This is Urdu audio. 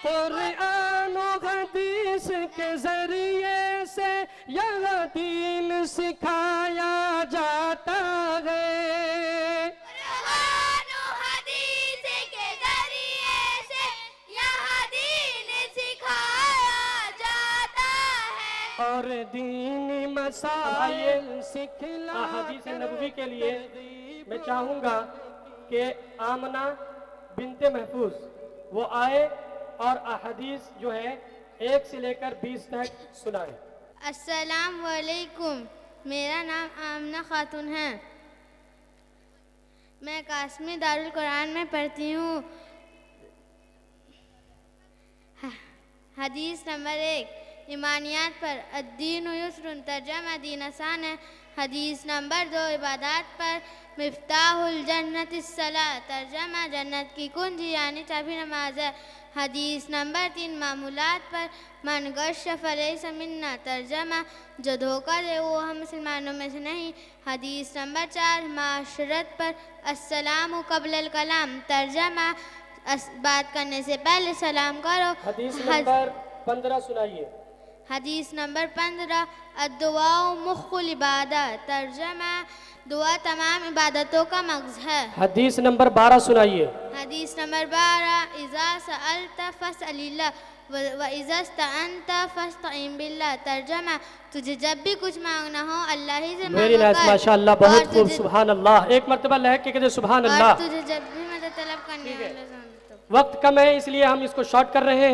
قرآن و حدیث کے ذریعے سے یہاں دین سکھایا جاتا ہے قرآن و حدیث کے ذریعے سے یہاں دین سکھایا جاتا ہے اور دینی مسائل سکھلا احادیث نبوی کے لیے میں چاہوں گا کہ آمنہ بنت محفوظ وہ آئے اور احادیث جو ہے 1 سے لے کر 20 تک سنائے. السلام علیکم. میرا نام آمنہ خاتون ہے. میں قاسمی دارالقرآن میں پڑھتی ہوں. حدیث نمبر 1 ایمانیات پر الدین یسر ترجمہ دین آسان ہے. حدیث نمبر 2 عبادات پر مفتاح الجنت الصلاۃ ترجمہ جنت کی کنجی یعنی چابی نماز ہے. حدیث نمبر 3 معمولات پر من غش فلیس منا ترجمہ جو دھوکہ دے وہ ہم مسلمانوں میں سے نہیں. حدیث نمبر 4 معاشرت پر السلام قبل الکلام ترجمہ بات کرنے سے پہلے سلام کرو. حدیث نمبر 15 سنائیے. حدیث نمبر 15 الدعاء مخ العبادہ ترجمہ دعا تمام عبادتوں کا مغز ہے. حدیث نمبر 12 سنائیے. حدیث نمبر 12 اذا سألت فاسأل اللہ وَإِذَا اسْتَعَنْتَ فَاسْتَعِنْ بِاللَّهِ ترجمہ تجھے جب بھی کچھ مانگنا ہو اللہ ہی سے میری مانگو نائس کر ماشاءاللہ بہت خوب سبحان اللہ. ایک مرتبہ لہک کے کہتے سبحان اور اللہ. تجھے جب بھی مدد طلب کرنی ہے. وقت کم ہے اس لیے ہم اس کو شارٹ کر رہے ہیں.